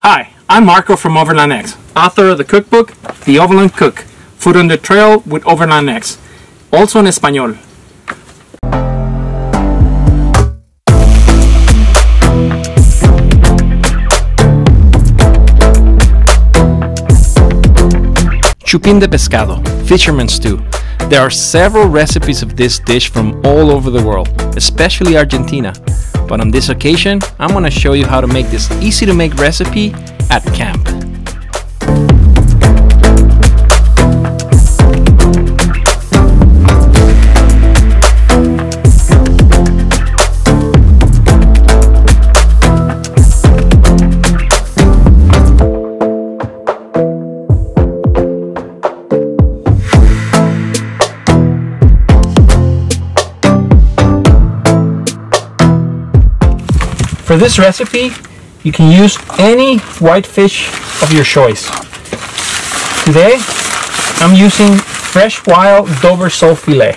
Hi, I'm Marco from OVRLNDX, author of the cookbook, The Overland Cook, Food on the Trail with OVRLNDX, also in Espanol. Chupin de Pescado, fisherman stew. There are several recipes of this dish from all over the world, especially Argentina. But on this occasion, I'm going to show you how to make this easy to make recipe at camp. For this recipe, you can use any white fish of your choice. Today, I'm using fresh wild Dover sole fillet.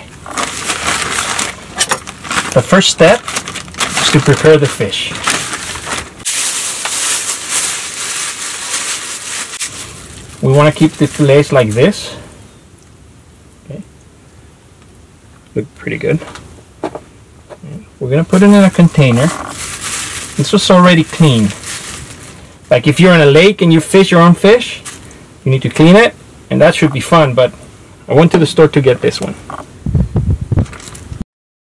The first step is to prepare the fish. We want to keep the fillets like this. Okay. Look pretty good. We're going to put it in a container. This was already clean. Like if you're in a lake and you fish your own fish, you need to clean it, and that should be fun, but I went to the store to get this one.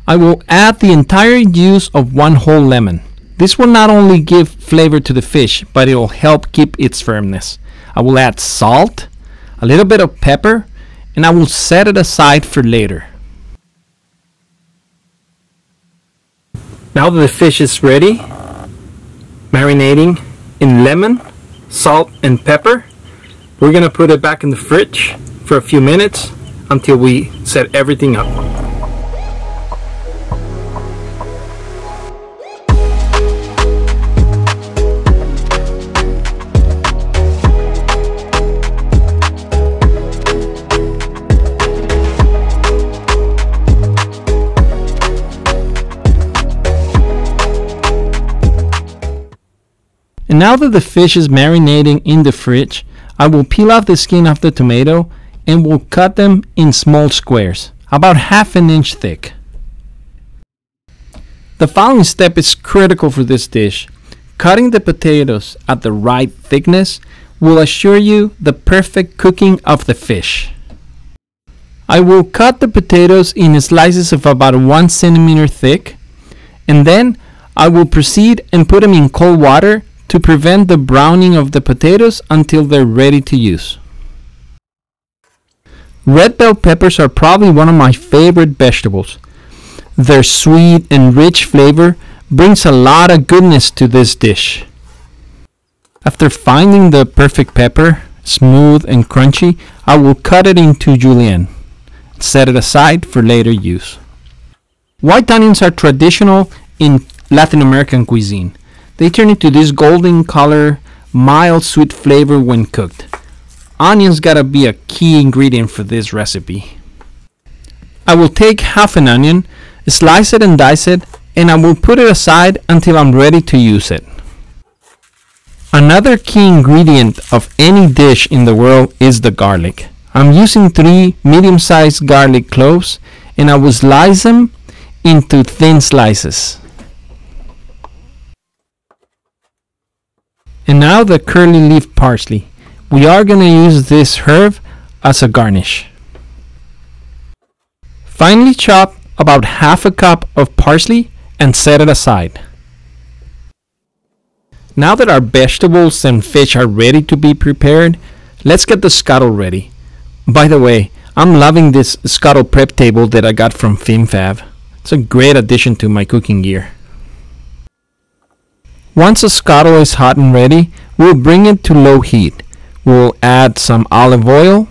I will add the entire juice of one whole lemon. This will not only give flavor to the fish, but it will help keep its firmness. I will add salt, a little bit of pepper, and I will set it aside for later. Now that the fish is ready, marinating in lemon, salt, and pepper, we're gonna put it back in the fridge for a few minutes until we set everything up. And now that the fish is marinating in the fridge, I will peel off the skin of the tomato and will cut them in small squares, about ½ inch thick. The following step is critical for this dish. Cutting the potatoes at the right thickness will assure you the perfect cooking of the fish. I will cut the potatoes in slices of about 1 centimeter thick, and then I will proceed and put them in cold water to prevent the browning of the potatoes until they're ready to use. Red bell peppers are probably one of my favorite vegetables. Their sweet and rich flavor brings a lot of goodness to this dish. After finding the perfect pepper, smooth and crunchy, I will cut it into julienne. Set it aside for later use. White onions are traditional in Latin American cuisine. They turn into this golden color, mild sweet flavor when cooked. Onions gotta be a key ingredient for this recipe. I will take half an onion, slice it and dice it, and I will put it aside until I'm ready to use it. Another key ingredient of any dish in the world is the garlic. I'm using 3 medium-sized garlic cloves, and I will slice them into thin slices. And now the curly leaf parsley. We are going to use this herb as a garnish. Finely chop about ½ cup of parsley and set it aside. Now that our vegetables and fish are ready to be prepared, let's get the scuttle ready. By the way, I'm loving this scuttle prep table that I got from FinnFab. It's a great addition to my cooking gear. Once the scuttle is hot and ready, we'll bring it to low heat. We'll add some olive oil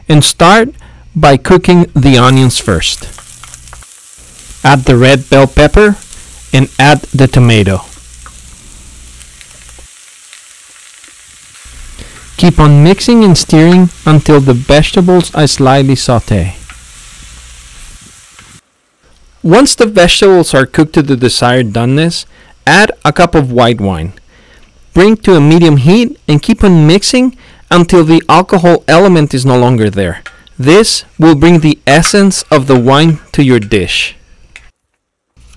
and start by cooking the onions first. Add the red bell pepper and add the tomato. Keep on mixing and stirring until the vegetables are slightly sauté. Once the vegetables are cooked to the desired doneness, add a cup of white wine. Bring to a medium heat and keep on mixing until the alcohol element is no longer there. This will bring the essence of the wine to your dish.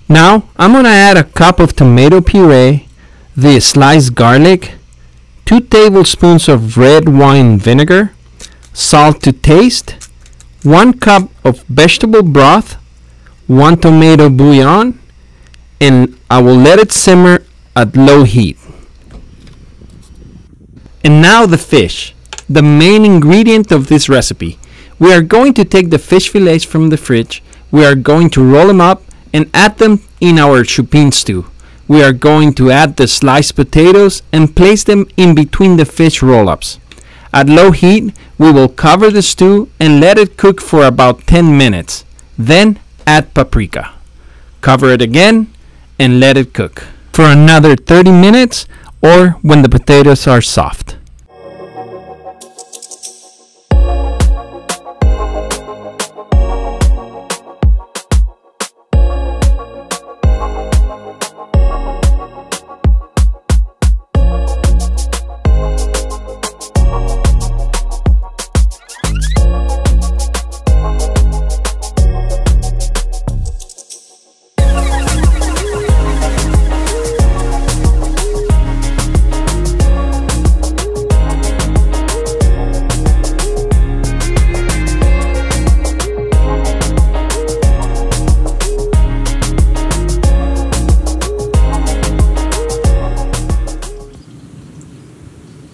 Now I'm gonna add a cup of tomato puree, the sliced garlic, 2 tablespoons of red wine vinegar, salt to taste, 1 cup of vegetable broth, 1 tomato bouillon, and I will let it simmer at low heat. And now the fish, the main ingredient of this recipe. We are going to take the fish fillets from the fridge, we are going to roll them up and add them in our Chupin stew. We are going to add the sliced potatoes and place them in between the fish roll-ups. At low heat, we will cover the stew and let it cook for about 10 minutes. Then add paprika. Cover it again and let it cook for another 30 minutes or when the potatoes are soft.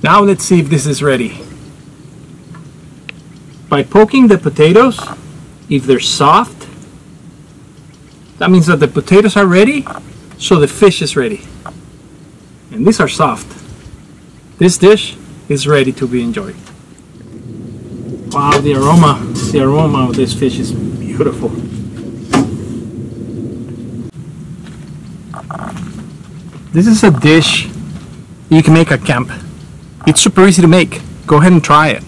Now let's see if this is ready. By poking the potatoes, if they're soft, that means that the potatoes are ready, so the fish is ready. And these are soft. This dish is ready to be enjoyed. Wow, the aroma of this fish is beautiful. This is a dish you can make at camp. It's super easy to make. Go ahead and try it.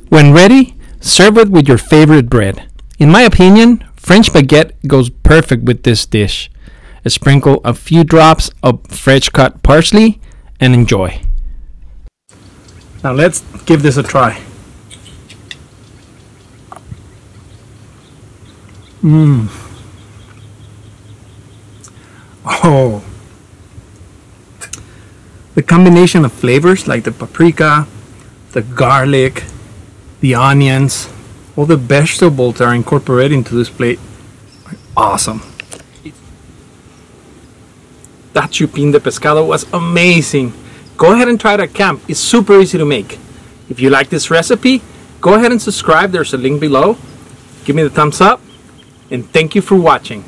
When ready, serve it with your favorite bread. In my opinion, French baguette goes perfect with this dish. Sprinkle a few drops of fresh cut parsley and enjoy. Now let's give this a try. Oh. The combination of flavors like the paprika, the garlic, the onions, all the vegetables that are incorporated into this plate are awesome. That Chupin de Pescado was amazing. Go ahead and try it at camp. It's super easy to make. If you like this recipe, go ahead and subscribe. There's a link below. Give me the thumbs up and thank you for watching.